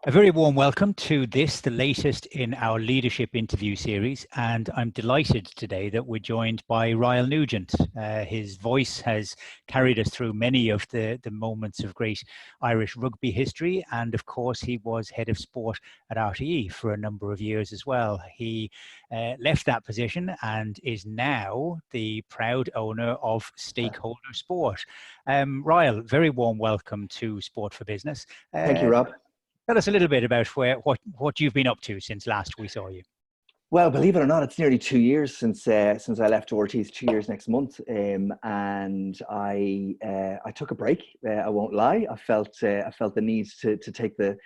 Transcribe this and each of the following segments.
A very warm welcome to this, the latest in our leadership interview series, and I'm delighted today that we're joined by Ryle Nugent. His voice has carried us through many of the moments of great Irish rugby history, and of course he was head of sport at RTE for a number of years as well. He left that position and is now the proud owner of Stakeholder Sport. Ryle, very warm welcome to Sport for Business. Thank you, Rob. Tell us a little bit about what you've been up to since last we saw you. Well, believe it or not, it's nearly 2 years since I left RTE. It's 2 years next month, and I took a break. I won't lie. I felt the need to take the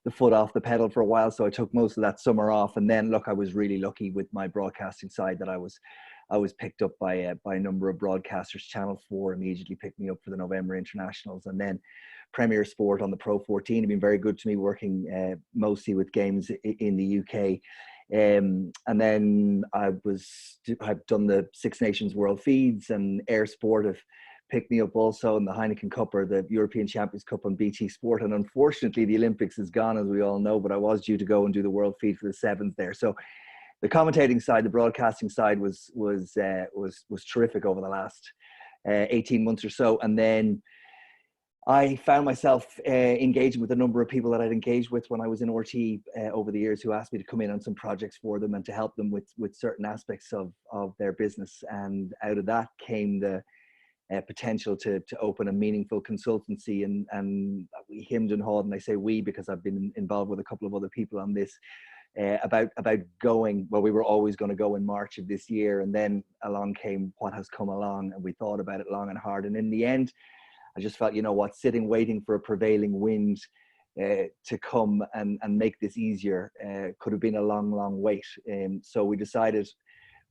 foot off the pedal for a while, so I took most of that summer off. And then, look, I was really lucky with my broadcasting side that I was picked up by a number of broadcasters. Channel 4 immediately picked me up for the November internationals, and then Premier Sport on the Pro 14 have been very good to me, working mostly with games in the UK. And then I've done the Six Nations World Feeds, and Air Sport have picked me up also in the Heineken Cup, or the European Champions Cup, on BT Sport. And unfortunately, the Olympics is gone, as we all know, but I was due to go and do the World Feed for the Sevens there. So the commentating side, the broadcasting side was terrific over the last 18 months or so. And then I found myself engaging with a number of people that I'd engaged with when I was in RTE over the years, who asked me to come in on some projects for them and to help them with certain aspects of their business. And out of that came the potential to open a meaningful consultancy. And we hemmed and hawed, and I say we because I've been involved with a couple of other people on this, about going. Well, we were always going to go in March of this year, and then along came what has come along, and we thought about it long and hard. And in the end, I just felt, you know what, sitting waiting for a prevailing wind to come and make this easier could have been a long, long wait. So we decided,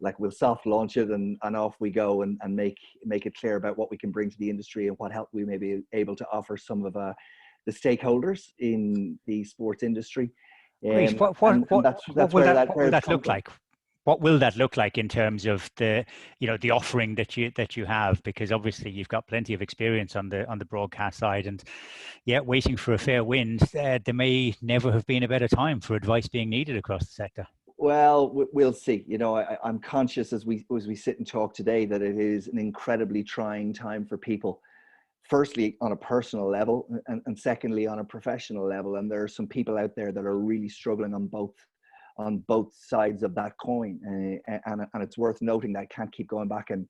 like, we'll soft launch it and off we go, and make it clear about what we can bring to the industry and what help we may be able to offer some of the stakeholders in the sports industry. Great. What will that look like? What will that look like in terms of the offering that you have? Because obviously you've got plenty of experience on the broadcast side, and waiting for a fair wind, there may never have been a better time for advice being needed across the sector. Well, we'll see. You know, I'm conscious as we sit and talk today that it is an incredibly trying time for people. Firstly, on a personal level, and secondly, on a professional level. And there are some people out there that are really struggling on both sides of that coin, and it's worth noting that I can't keep going back and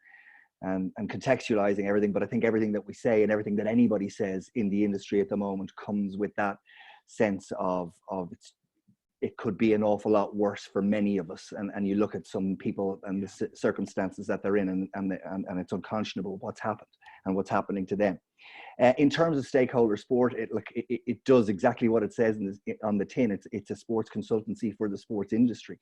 contextualizing everything, but I think everything that we say and everything that anybody says in the industry at the moment comes with that sense of it could be an awful lot worse for many of us, and you look at some people and the circumstances that they're in, and it's unconscionable what's happened and what's happening to them. In terms of Stakeholder Sport, it does exactly what it says on the tin. It's a sports consultancy for the sports industry,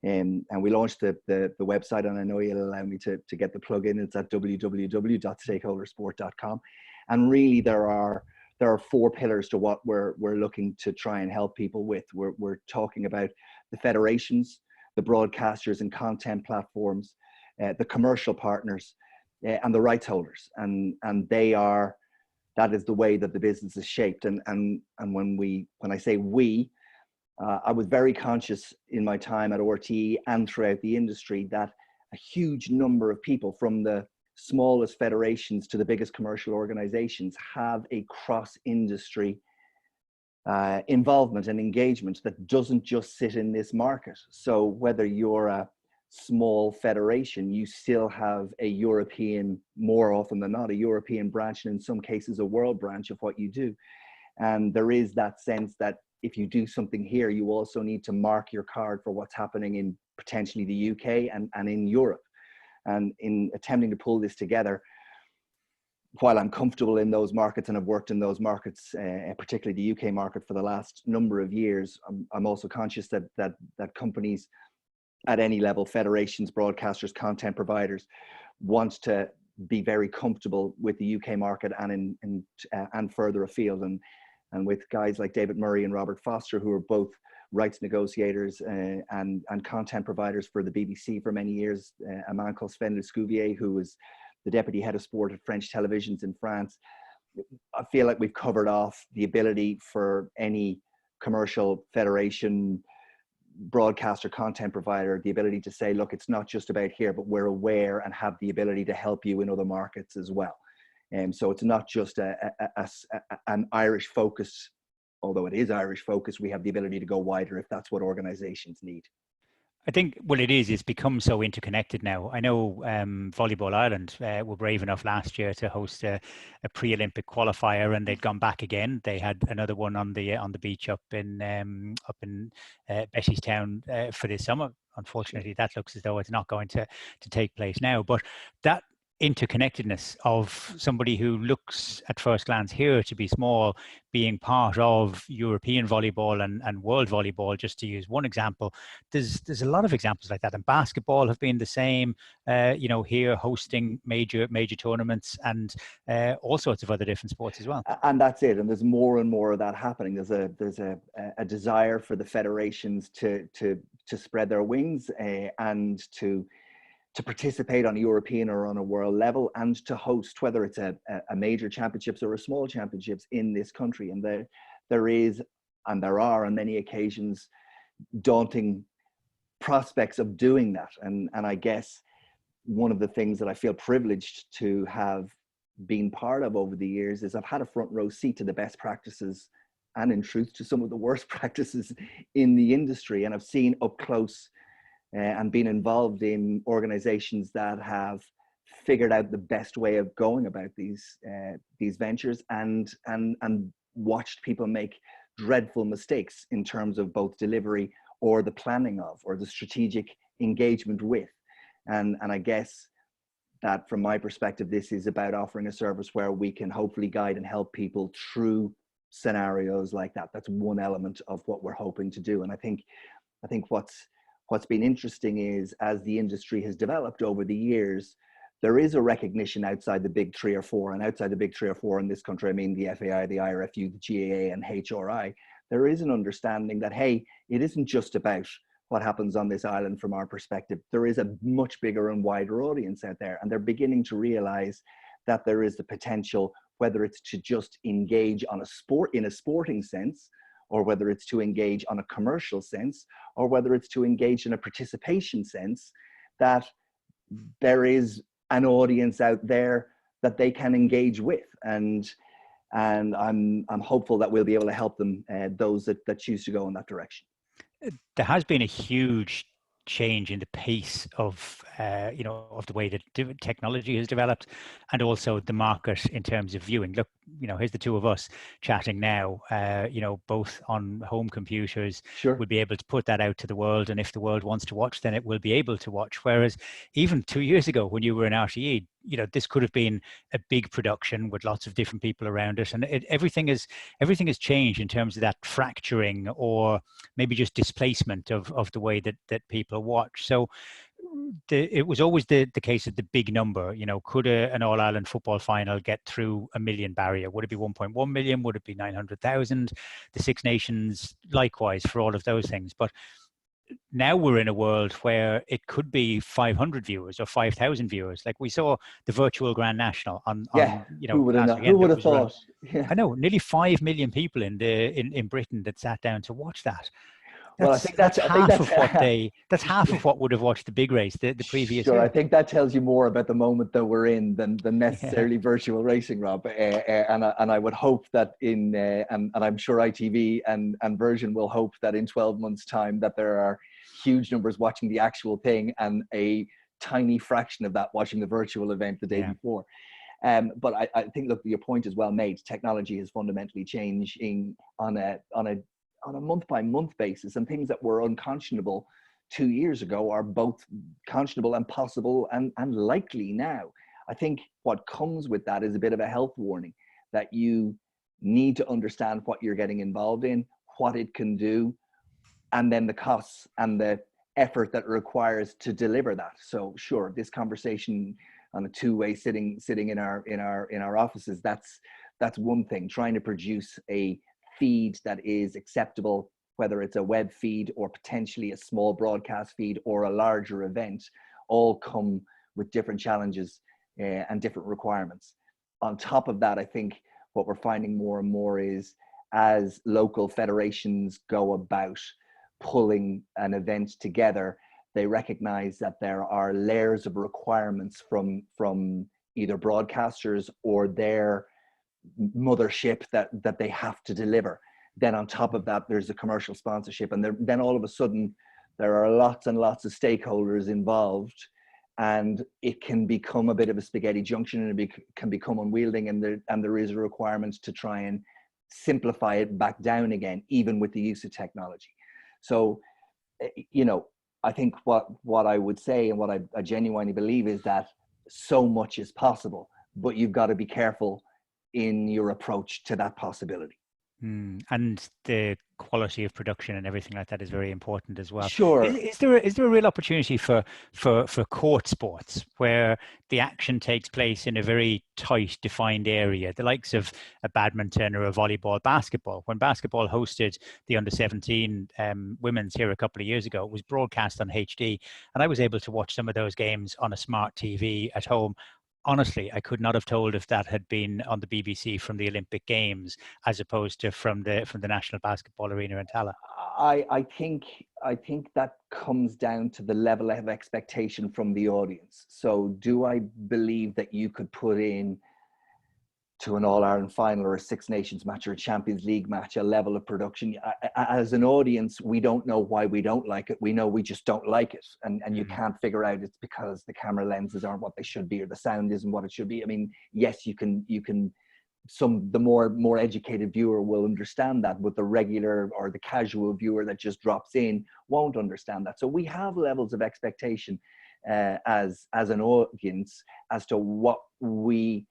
and we launched the website, and I know you'll allow me to get the plug in. It's at www.stakeholdersport.com, and really there are 4 pillars to what we're looking to try and help people with. We're talking about the federations, the broadcasters and content platforms, the commercial partners, and the rights holders, and that is the way that the business is shaped. And when I say we, I was very conscious in my time at RTE and throughout the industry that a huge number of people, from the smallest federations to the biggest commercial organizations, have a cross-industry involvement and engagement that doesn't just sit in this market. So whether you're a small federation, you still have a European, more often than not, a European branch, and in some cases a world branch of what you do. And there is that sense that if you do something here, you also need to mark your card for what's happening in potentially the UK and in Europe. And in attempting to pull this together, while I'm comfortable in those markets and have worked in those markets, particularly the UK market, for the last number of years, I'm also conscious that companies at any level, federations, broadcasters, content providers, want to be very comfortable with the UK market and further afield, and with guys like David Murray and Robert Foster, who are both rights negotiators and content providers for the BBC for many years. A man called Sven Lescuvier, who was the deputy head of sport at French televisions in France. I feel like we've covered off the ability for any commercial federation, broadcaster, content provider, the ability to say, look, it's not just about here, but we're aware and have the ability to help you in other markets as well. And so it's not just an Irish focus, although it is Irish focus, we have the ability to go wider if that's what organizations need. I think, well, it's become so interconnected now. I know Volleyball Ireland were brave enough last year to host a pre-Olympic qualifier, and they'd gone back again. They had another one on the beach up in Bettystown for this summer. Unfortunately, that looks as though it's not going to take place now. But that interconnectedness of somebody who looks at first glance here to be small, being part of European volleyball and world volleyball, just to use one example, there's a lot of examples like that. And basketball have been the same, here hosting major tournaments, and all sorts of other different sports as well. And that's it. And there's more and more of that happening. There's a desire for the federations to spread their wings and to participate on a European or on a world level, and to host, whether it's a major championships or a small championships in this country. And there are on many occasions daunting prospects of doing that. And I guess one of the things that I feel privileged to have been part of over the years is I've had a front row seat to the best practices, and in truth to some of the worst practices in the industry. And I've seen up close and been involved in organizations that have figured out the best way of going about these ventures, and watched people make dreadful mistakes in terms of both delivery or the planning of, or the strategic engagement with. And I guess that from my perspective, this is about offering a service where we can hopefully guide and help people through scenarios like that. That's one element of what we're hoping to do. And I think what's been interesting is, as the industry has developed over the years, there is a recognition outside the big three or four, and outside the big three or four in this country, I mean the FAI, the IRFU, the GAA, and HRI, there is an understanding that, hey, it isn't just about what happens on this island from our perspective. There is a much bigger and wider audience out there, and they're beginning to realize that there is the potential, whether it's to just engage on in a sporting sense, or whether it's to engage on a commercial sense, or whether it's to engage in a participation sense, that there is an audience out there that they can engage with. And I'm hopeful that we'll be able to help them, those that choose to go in that direction. There has been a huge change in the pace of of the way that technology has developed, and also the market in terms of viewing. Look, here's the two of us chatting now, both on home computers. Sure. We'll be able to put that out to the world, and if the world wants to watch, then it will be able to watch. Whereas even 2 years ago, when you were in RTE, this could have been a big production with lots of different people around it, and everything has changed in terms of that fracturing, or maybe just displacement of the way that people watch. So it was always the case of the big number. Could an All-Ireland football final get through a million barrier? Would it be 1.1 million? Would it be 900,000? The Six Nations, likewise, for all of those things. But now we're in a world where it could be 500 viewers or 5,000 viewers. Like we saw the virtual Grand National on who would have thought? Yeah. I know, nearly 5 million people in Britain that sat down to watch that. That's half of what would have watched the big race the previous year. I think that tells you more about the moment that we're in than necessarily virtual racing, Rob. And I would hope that and I'm sure ITV and Virgin will hope that in 12 months' time that there are huge numbers watching the actual thing, and a tiny fraction of that watching the virtual event the day before. But I think, look, your point is well made. Technology is fundamentally changing on a month-by-month basis, and things that were unconscionable 2 years ago are both conscionable and possible and likely now. I think what comes with that is a bit of a health warning, that you need to understand what you're getting involved in, what it can do, and then the costs and the effort that it requires to deliver that. So sure, this conversation on a two-way sitting in our offices, that's one thing. Trying to produce a feed that is acceptable, whether it's a web feed or potentially a small broadcast feed or a larger event, all come with different challenges and different requirements. On top of that, I think what we're finding more and more is as local federations go about pulling an event together, they recognize that there are layers of requirements from either broadcasters or their mothership that they have to deliver. Then on top of that, there's the commercial sponsorship, and then all of a sudden there are lots and lots of stakeholders involved, and it can become a bit of a spaghetti junction, and it can become unwielding, and there is a requirement to try and simplify it back down again, even with the use of technology. So, you know, I think what I would say, and what I genuinely believe, is that so much is possible, but you've got to be careful in your approach to that possibility. And the quality of production and everything like that is very important as well. Sure. Is there a real opportunity for court sports where the action takes place in a very tight, defined area, the likes of a badminton or a volleyball, basketball? When basketball hosted the under-17 women's here a couple of years ago, it was broadcast on HD, and I was able to watch some of those games on a smart TV at home. Honestly, I could not have told if that had been on the BBC from the Olympic Games as opposed to from the National Basketball Arena in Tala. I think that comes down to the level of expectation from the audience. So do I believe that you could put in to an All-Ireland final or a Six Nations match or a Champions League match a level of production? As an audience, we don't know why we don't like it. We know we just don't like it. And you can't figure out it's because the camera lenses aren't what they should be, or the sound isn't what it should be. I mean, yes, the more educated viewer will understand that, but the regular or the casual viewer that just drops in won't understand that. So we have levels of expectation as an audience as to what we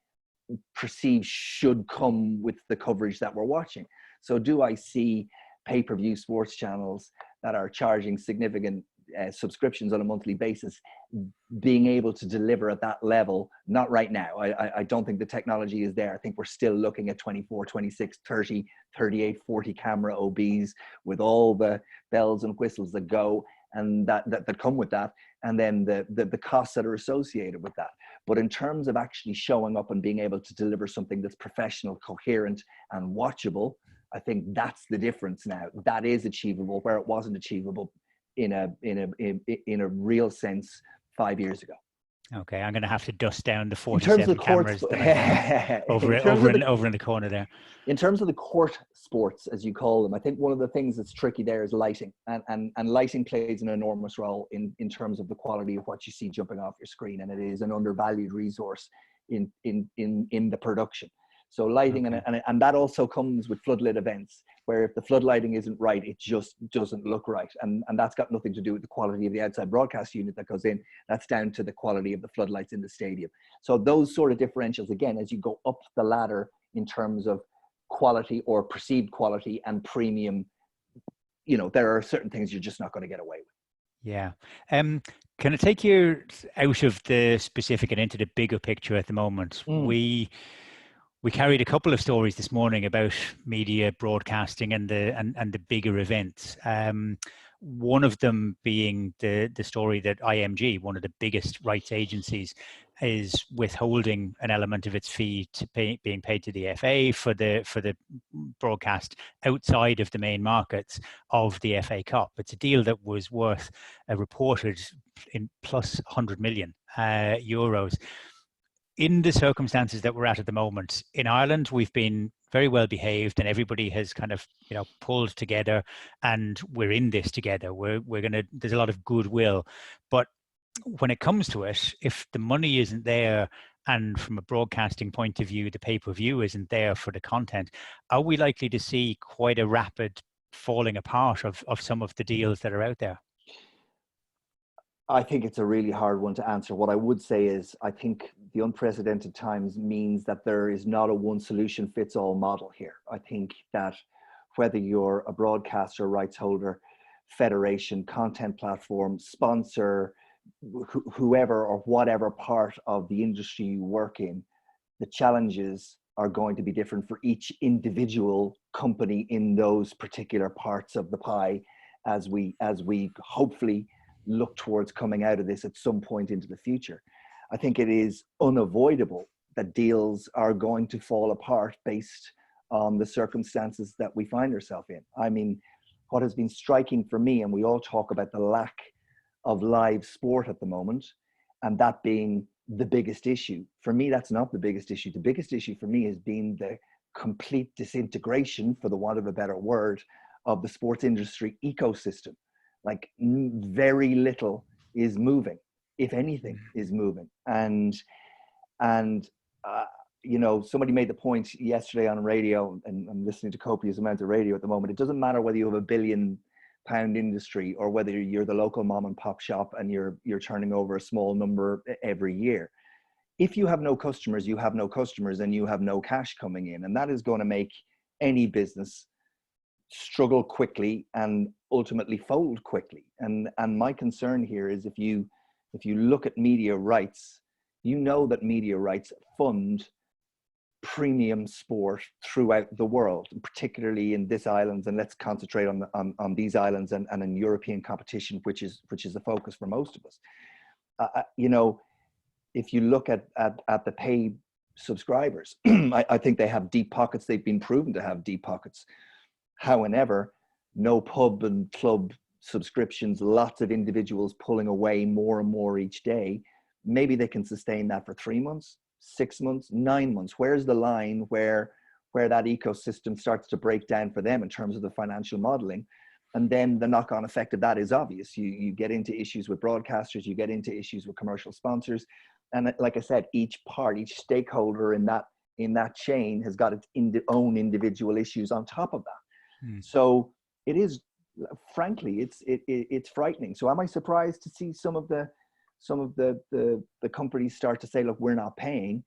perceive should come with the coverage that we're watching. So do I see pay-per-view sports channels that are charging significant subscriptions on a monthly basis being able to deliver at that level? Not right now. I don't think the technology is there. I think we're still looking at 24, 26, 30, 38, 40 camera OBs with all the bells and whistles that go and that come with that, and then the costs that are associated with that. But in terms of actually showing up and being able to deliver something that's professional, coherent, and watchable, I think that's the difference now. That is achievable where it wasn't achievable in a real sense 5 years ago. Okay, I'm going to have to dust down the 47 cameras over in the corner there. In terms of the court sports, as you call them, I think one of the things that's tricky there is lighting, and lighting plays an enormous role in terms of the quality of what you see jumping off your screen, and it is an undervalued resource in the production. So lighting, okay. and that also comes with floodlit events, where if the flood lighting isn't right, it just doesn't look right. And that's got nothing to do with the quality of the outside broadcast unit that goes in. That's down to the quality of the floodlights in the stadium. So those sort of differentials, again, as you go up the ladder in terms of quality or perceived quality and premium, you know, there are certain things you're just not going to get away with. Yeah. Can I take you out of the specific and into the bigger picture at the moment? We carried a couple of stories this morning about media broadcasting and the bigger events. One of them being the story that IMG, one of the biggest rights agencies, is withholding an element of its fee being paid to the FA for the broadcast outside of the main markets of the FA Cup. It's a deal that was worth reported in plus 100 million euros. In the circumstances that we're at the moment in Ireland, we've been very well behaved, and everybody has kind of, you know, pulled together, and we're in this together. There's a lot of goodwill, but when it comes to it, if the money isn't there, and from a broadcasting point of view, the pay-per-view isn't there for the content, are we likely to see quite a rapid falling apart of some of the deals that are out there? I think it's a really hard one to answer. What I would say is, I think the unprecedented times means that there is not a one solution fits all model here. I think that whether you're a broadcaster, rights holder, federation, content platform, sponsor, whoever or whatever part of the industry you work in, the challenges are going to be different for each individual company in those particular parts of the pie as we hopefully look towards coming out of this at some point into the future. I think it is unavoidable that deals are going to fall apart based on the circumstances that we find ourselves in. I mean, what has been striking for me, and we all talk about the lack of live sport at the moment, and that being the biggest issue. For me, that's not the biggest issue. The biggest issue for me has been the complete disintegration, for the want of a better word, of the sports industry ecosystem. Like very little is moving, if anything is moving. And you know, somebody made the point yesterday on radio, and I'm listening to copious amounts of radio at the moment. It doesn't matter whether you have £1 billion industry or whether you're the local mom and pop shop and you're turning over a small number every year. If you have no customers, you have no customers, and you have no cash coming in, and that is going to make any business struggle quickly and ultimately fold quickly. And my concern here is if you look at media rights, you know that media rights fund premium sport throughout the world, particularly in this islands, and let's concentrate on these islands and in European competition, which is the focus for most of us. You know, if you look at the paid subscribers, I think they have deep pockets. They've been proven to have deep pockets. However, no pub and club subscriptions, lots of individuals pulling away more and more each day. Maybe they can sustain that for 3 months, 6 months, 9 months. Where's the line where that ecosystem starts to break down for them in terms of the financial modeling? And then the knock-on effect of that is obvious. You get into issues with broadcasters, you get into issues with commercial sponsors. And like I said, each stakeholder in that chain has got its own individual issues on top of that. So it is, frankly, it's frightening. So am I surprised to see some of the companies start to say, look, we're not paying?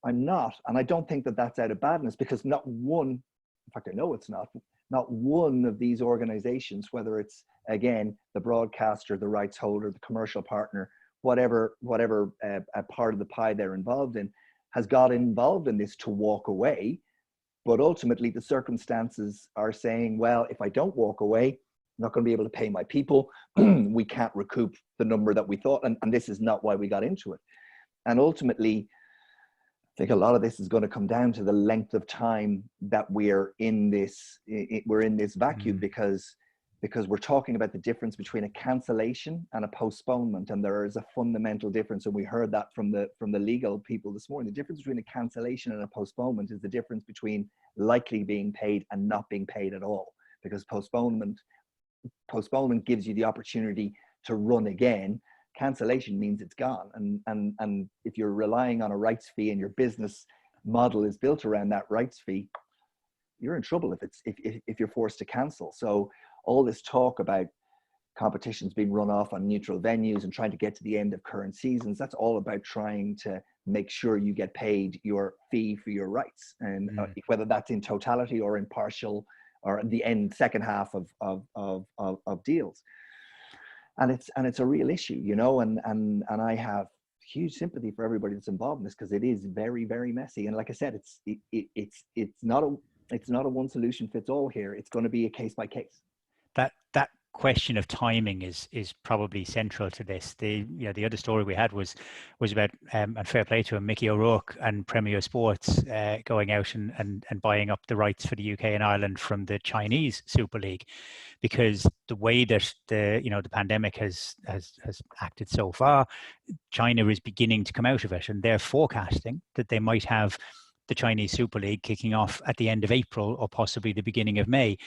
I'm not. And I don't think that that's out of badness, because not one, in fact, I know it's not one of these organizations, whether it's, again, the broadcaster, the rights holder, the commercial partner, whatever a part of the pie they're involved in, has got involved in this to walk away. But ultimately, the circumstances are saying, well, if I don't walk away, I'm not going to be able to pay my people. We can't recoup the number that we thought. And this is not why we got into it. And ultimately, I think a lot of this is going to come down to the length of time that we're in this vacuum, because we're talking about the difference between a cancellation and a postponement. And there is a fundamental difference. And we heard that from the legal people this morning. The difference between a cancellation and a postponement is the difference between likely being paid and not being paid at all. Because postponement gives you the opportunity to run again. Cancellation means it's gone. And if you're relying on a rights fee and your business model is built around that rights fee, you're in trouble if you're forced to cancel. So all this talk about competitions being run off on neutral venues and trying to get to the end of current seasons, that's all about trying to make sure you get paid your fee for your rights. And whether that's in totality or in partial, or the second half of deals. And it's a real issue, you know, and I have huge sympathy for everybody that's involved in this, because it is very, very messy. And like I said, it's not a one solution fits all here. It's going to be a case by case. That question of timing is probably central to this. The other story we had was about and fair play to him, Mickey O'Rourke and Premier Sports going out and buying up the rights for the UK and Ireland from the Chinese Super League, because the way that the pandemic has acted so far, China is beginning to come out of it, and they're forecasting that they might have the Chinese Super League kicking off at the end of April or possibly the beginning of May.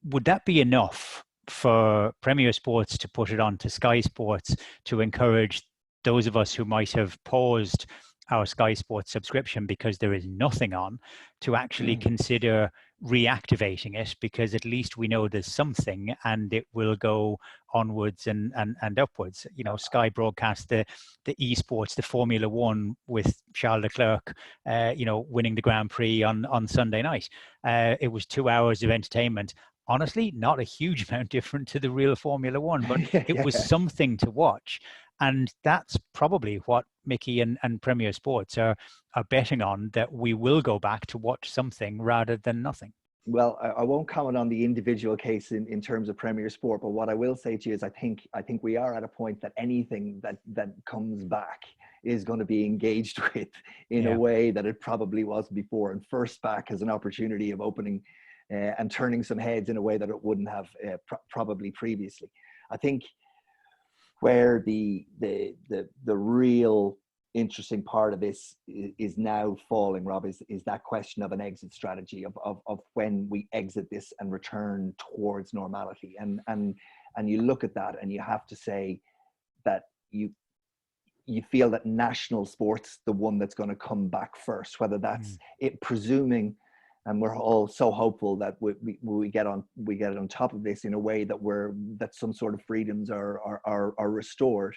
Would that be enough for Premier Sports to put it on to Sky Sports to encourage those of us who might have paused our Sky Sports subscription because there is nothing on, to actually consider reactivating it, because at least we know there's something and it will go onwards and upwards? You know, Sky broadcast the esports, the Formula One with Charles Leclerc, winning the Grand Prix on Sunday night. It was 2 hours of entertainment. Honestly, not a huge amount different to the real Formula One, but it was something to watch. And that's probably what Mickey and Premier Sports are betting on, that we will go back to watch something rather than nothing. Well, I won't comment on the individual case in terms of Premier Sport, but what I will say to you is I think we are at a point that anything that comes back is going to be engaged with in a way that it probably wasn't before. And First Back has an opportunity of opening and turning some heads in a way that it wouldn't have probably previously. I think where the real interesting part of this is now falling, Rob, is that question of an exit strategy of when we exit this and return towards normality. And you look at that and you have to say that you feel that national sport's the one that's going to come back first, whether that's it, presuming, and we're all so hopeful that we get on top of this in a way that some sort of freedoms are restored,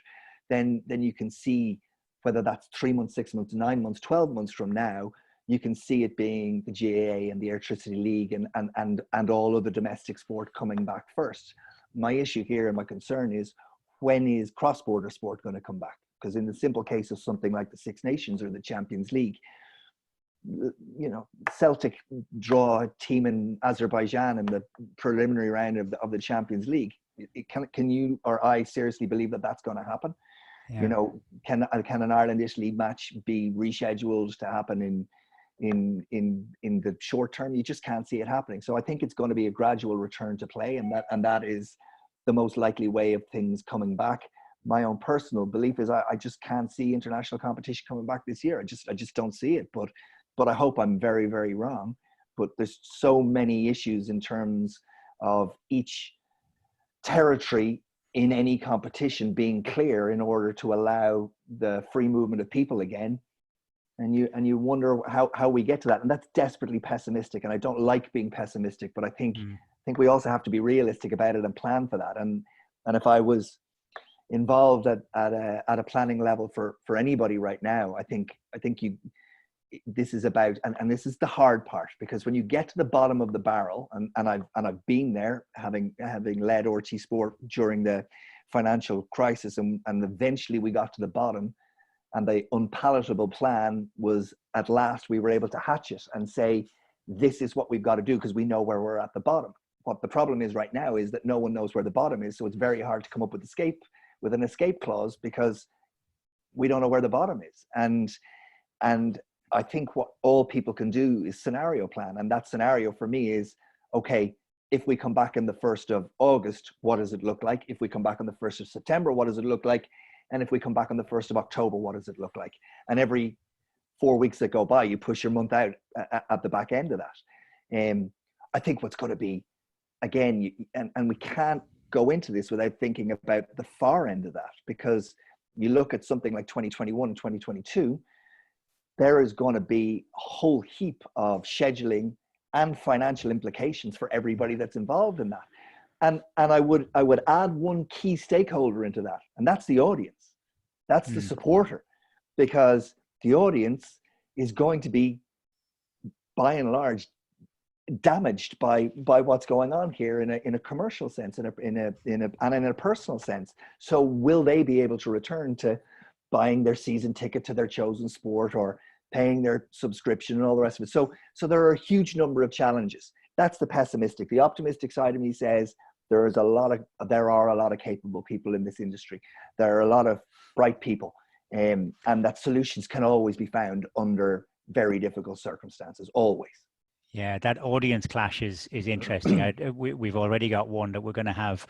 then you can see whether that's 3 months, 6 months, 9 months, 12 months from now, you can see it being the GAA and the Electricity League and all of the domestic sport coming back first. My issue here and my concern is, when is cross-border sport going to come back? Because in the simple case of something like the Six Nations or the Champions League, Celtic draw a team in Azerbaijan in the preliminary round of the Champions League. Can you or I seriously believe that that's going to happen? Yeah. Can an Ireland-Italy match be rescheduled to happen in the short term? You just can't see it happening. So I think it's going to be a gradual return to play, and that is the most likely way of things coming back. My own personal belief is I just can't see international competition coming back this year. I just don't see it. But I hope I'm very, very wrong. But there's so many issues in terms of each territory in any competition being clear in order to allow the free movement of people again. And you wonder how we get to that. And that's desperately pessimistic. And I don't like being pessimistic, but I think we also have to be realistic about it and plan for that. And if I was involved at a planning level for anybody right now, I think this is about, and this is the hard part, because when you get to the bottom of the barrel, and I've been there, having led RT Sport during the financial crisis, and eventually we got to the bottom, and the unpalatable plan was, at last we were able to hatch it and say, this is what we've got to do, because we know where we're at the bottom. What the problem is right now is that no one knows where the bottom is, so it's very hard to come up with an escape clause, because we don't know where the bottom is. And I think what all people can do is scenario plan. And that scenario for me is, okay, if we come back on the 1st of August, what does it look like? If we come back on the 1st of September, what does it look like? And if we come back on the 1st of October, what does it look like? And every 4 weeks that go by, you push your month out at the back end of that. I think what's going to be, again, and we can't go into this without thinking about the far end of that, because you look at something like 2021 and 2022, there is going to be a whole heap of scheduling and financial implications for everybody that's involved in that. And I would add one key stakeholder into that, and that's the audience. That's the supporter, because the audience is going to be, by and large, damaged by what's going on here in a commercial sense, and in a personal sense. So will they be able to return to buying their season ticket to their chosen sport, or paying their subscription and all the rest of it? So there are a huge number of challenges. That's the pessimistic. The optimistic side of me says there are a lot of capable people in this industry. There are a lot of bright people, and that solutions can always be found under very difficult circumstances, always. Yeah, that audience clash is interesting. We've already got one that we're going to have.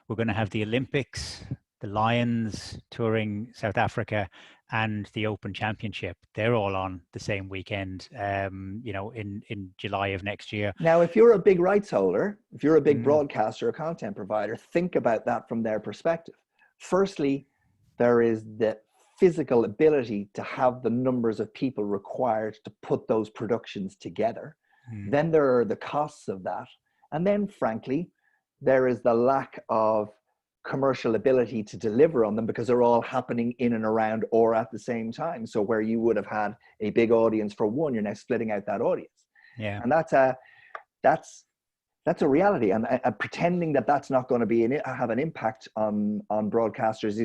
We're going to have the Olympics, the Lions touring South Africa, and the Open Championship. They're all on the same weekend, in July of next year. Now, if you're a big rights holder, if you're a big broadcaster or content provider, think about that from their perspective. Firstly, there is the physical ability to have the numbers of people required to put those productions together. Then there are the costs of that. And then, frankly, there is the lack of commercial ability to deliver on them, because they're all happening in and around or at the same time. So where you would have had a big audience for one, you're now splitting out that audience. Yeah. And that's a reality. And pretending that that's not going to have an impact on broadcasters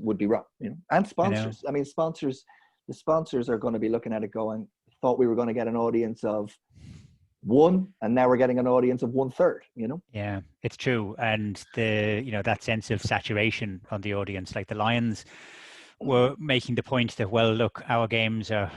would be wrong. And sponsors. I mean, the sponsors are going to be looking at it going, thought we were going to get an audience of one, and now we're getting an audience of 1/3. Yeah, it's true. And that sense of saturation on the audience, like the Lions were making the point that, well, look, our games are,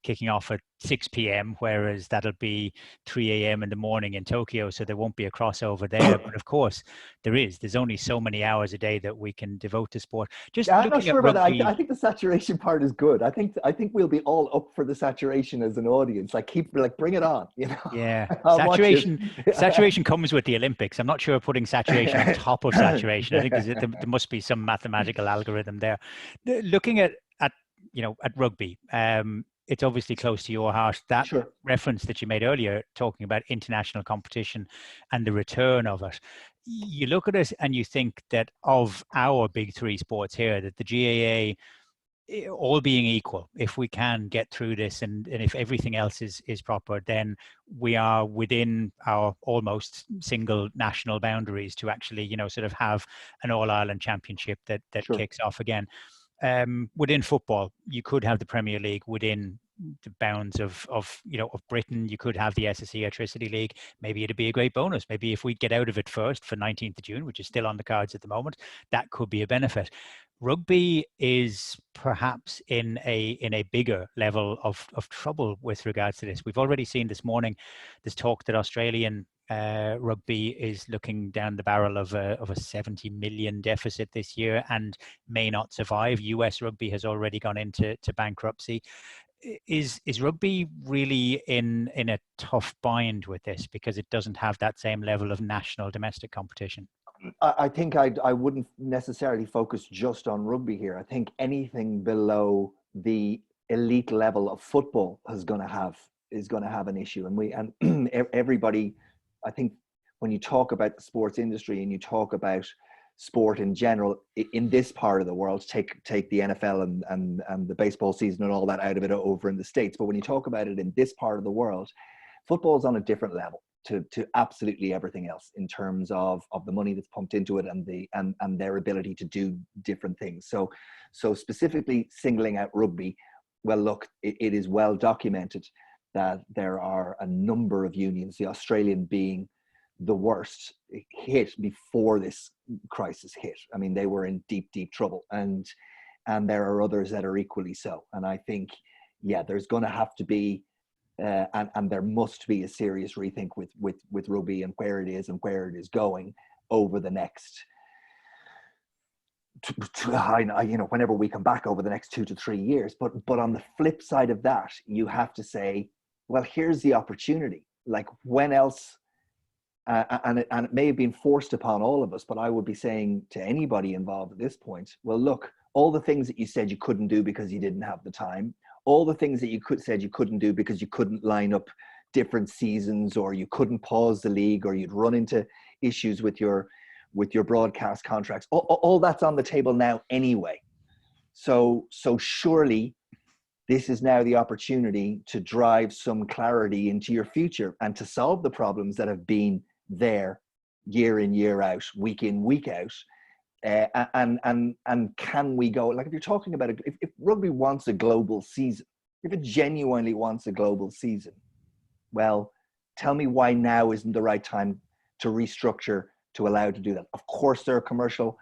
kicking off at 6 p.m., whereas that'll be 3 a.m. in the morning in Tokyo, so there won't be a crossover there. But of course, there's only so many hours a day that we can devote to sport. Just Yeah, I'm not looking at sure about that. rugby. I think the saturation part is good. I think we'll be all up for the saturation as an audience. Like bring it on. Yeah, I'll watch it. saturation comes with the Olympics. I'm not sure putting saturation on top of saturation. I think there must be some mathematical algorithm there. Looking at rugby, it's obviously close to your heart. That Sure. reference that you made earlier, talking about international competition and the return of it, you look at it and you think that of our big three sports here, that the GAA, all being equal, if we can get through this and if everything else is proper, then we are within our almost single national boundaries to actually, sort of have an All-Ireland championship that Sure. kicks off again. Within football, you could have the Premier League within the bounds of Britain. You could have the SSE Electricity League. Maybe it'd be a great bonus. Maybe if we get out of it first for 19th of June, which is still on the cards at the moment, that could be a benefit. Rugby is perhaps in a bigger level of trouble with regards to this. We've already seen this morning, there's talk that Australian rugby is looking down the barrel of a 70 million deficit this year and may not survive. US rugby has already gone into bankruptcy. Is rugby really in a tough bind with this because it doesn't have that same level of national domestic competition? I think I wouldn't necessarily focus just on rugby here. I think anything below the elite level of football is going to have an issue, and everybody. I think when you talk about the sports industry and you talk about sport in general in this part of the world, take the NFL and the baseball season and all that out of it over in the States. But when you talk about it in this part of the world, football is on a different level to absolutely everything else in terms of the money that's pumped into it and their ability to do different things. So specifically singling out rugby, well, look, it is well documented that there are a number of unions, the Australian being the worst hit before this crisis hit. I mean, they were in deep trouble, and there are others that are equally so. And I think, yeah, there's going to have to be, and there must be a serious rethink with rugby and where it is and where it is going over the next, whenever we come back over the next 2 to 3 years. But on the flip side of that, you have to say, well, here's the opportunity. Like, when else? And it may have been forced upon all of us, but I would be saying to anybody involved at this point, well, look, all the things that you said you couldn't do because you didn't have the time, all the things that you said you couldn't do because you couldn't line up different seasons, or you couldn't pause the league, or you'd run into issues with your broadcast contracts, all that's on the table now anyway. So surely this is now the opportunity to drive some clarity into your future and to solve the problems that have been there year in, year out, week in, week out. And can we go, like, if you're talking about it, if rugby wants a global season, if it genuinely wants a global season, well, tell me why now isn't the right time to restructure to allow to do that. Of course, there are commercial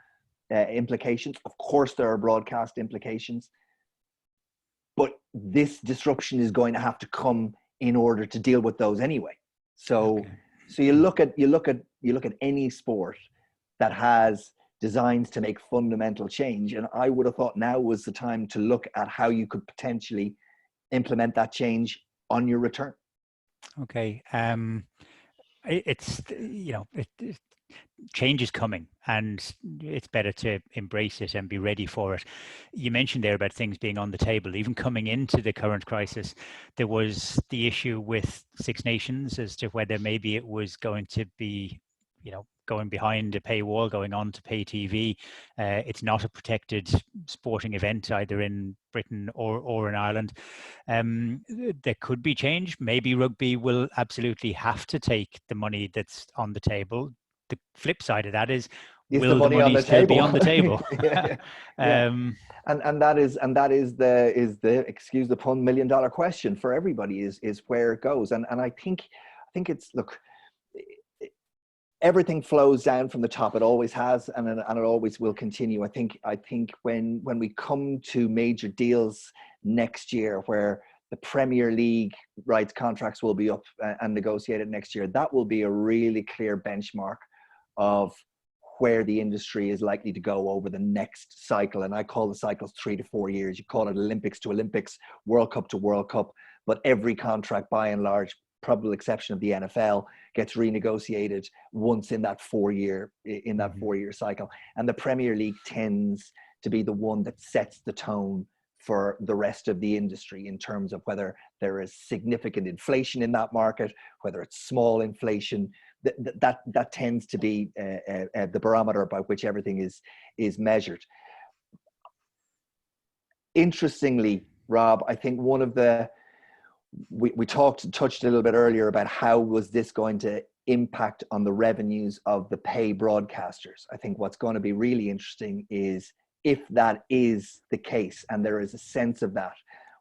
implications. Of course, there are broadcast implications. But this disruption is going to have to come in order to deal with those anyway. So, Okay. So you look at any sport that has designs to make fundamental change, and I would have thought now was the time to look at how you could potentially implement that change on your return. Okay. It's change is coming, and it's better to embrace it and be ready for it. You mentioned there about things being on the table. Even coming into the current crisis, there was the issue with Six Nations as to whether maybe it was going to be, going behind a paywall, going on to pay TV. It's not a protected sporting event either in Britain or in Ireland. There could be change. Maybe rugby will absolutely have to take the money that's on the table. The flip side of that is will the money still be on the table? Yeah. And that is the, excuse the pun, $1 million question for everybody is where it goes. And I think it's, look, everything flows down from the top. It always has, and it always will continue. I think when we come to major deals next year, where the Premier League rights contracts will be up and negotiated next year, that will be a really clear benchmark of where the industry is likely to go over the next cycle. And I call the cycles 3 to 4 years. You call it Olympics to Olympics, World Cup to World Cup, but every contract, by and large, probable exception of the NFL, gets renegotiated once in that 4-year cycle. And the Premier League tends to be the one that sets the tone for the rest of the industry in terms of whether there is significant inflation in that market, whether it's small inflation. That tends to be the barometer by which everything is measured. Interestingly, Rob, I think one of the we touched a little bit earlier about how was this going to impact on the revenues of the pay broadcasters. I think what's going to be really interesting is if that is the case, and there is a sense of that.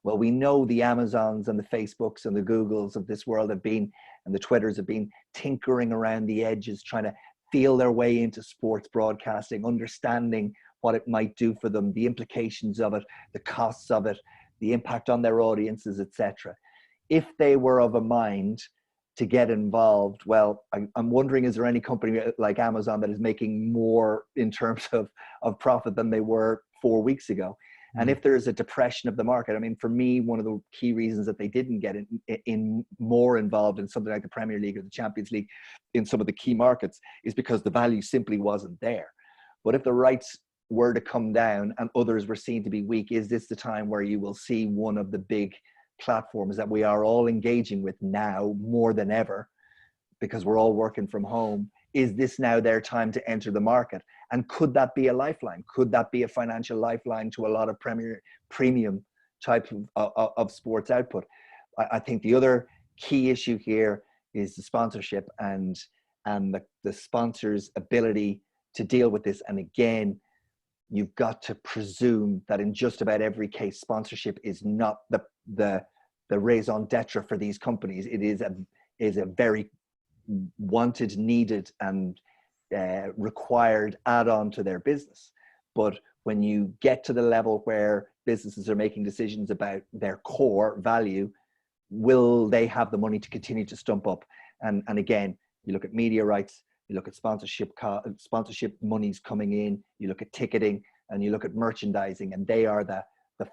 Well, we know the Amazons and the Facebooks and the Googles of this world have been, and the Twitters have been tinkering around the edges, trying to feel their way into sports broadcasting, understanding what it might do for them, the implications of it, the costs of it, the impact on their audiences, etc. If they were of a mind to get involved, well, I'm wondering, is there any company like Amazon that is making more in terms of profit than they were 4 weeks ago? And if there is a depression of the market, I mean, for me, one of the key reasons that they didn't get in more involved in something like the Premier League or the Champions League in some of the key markets is because the value simply wasn't there. But if the rights were to come down and others were seen to be weak, is this the time where you will see one of the big platforms that we are all engaging with now more than ever, because we're all working from home? Is this now their time to enter the market? And could that be a lifeline? Could that be a financial lifeline to a lot of premium type of sports output? I think the other key issue here is the sponsorship and the sponsors' ability to deal with this. And again, you've got to presume that in just about every case, sponsorship is not the raison d'etre for these companies. It is a very wanted, needed, and required add-on to their business. But when you get to the level where businesses are making decisions about their core value, will they have the money to continue to stump up? And again, you look at media rights, you look at sponsorship monies coming in, you look at ticketing, and you look at merchandising, and they are the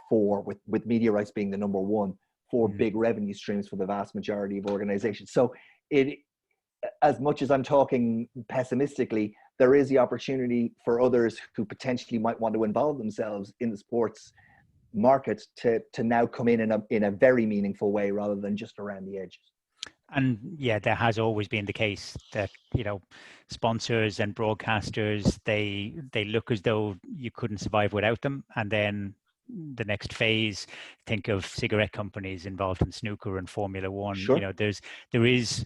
four, with media rights being the number one, four big revenue streams for the vast majority of organizations. So as much as I'm talking pessimistically, there is the opportunity for others who potentially might want to involve themselves in the sports market to now come in a very meaningful way rather than just around the edges. And yeah, there has always been the case that, sponsors and broadcasters, they look as though you couldn't survive without them. And then the next phase, think of cigarette companies involved in snooker and Formula One. Sure.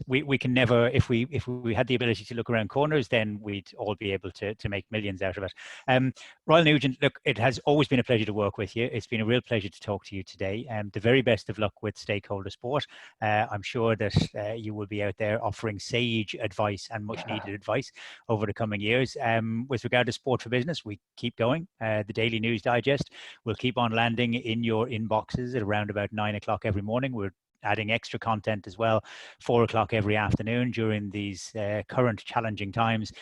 We can never, if we had the ability to look around corners, then we'd all be able to make millions out of it. Ryle Nugent, look, it has always been a pleasure to work with you. It's been a real pleasure to talk to you today. The very best of luck with Stakeholder Sport. I'm sure that you will be out there offering sage advice and much needed advice over the coming years. With regard to Sport for Business, we keep going. The Daily News Digest will keep on landing in your inboxes at around about 9 o'clock every morning. We're adding extra content as well, 4 o'clock every afternoon during these current challenging times.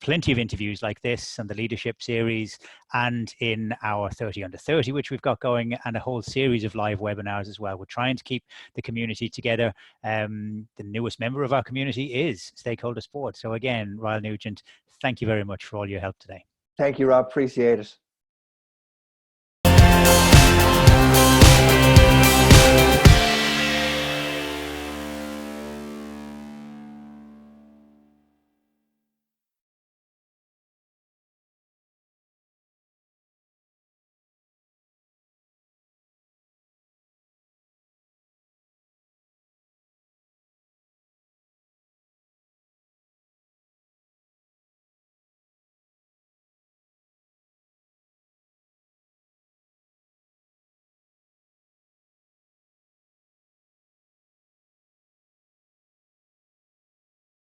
Plenty of interviews like this and the leadership series, and in our 30 under 30, which we've got going, and a whole series of live webinars as well. We're trying to keep the community together. The newest member of our community is Stakeholder Sport. So again, Ryle Nugent, thank you very much for all your help today. Thank you, Rob. Appreciate it.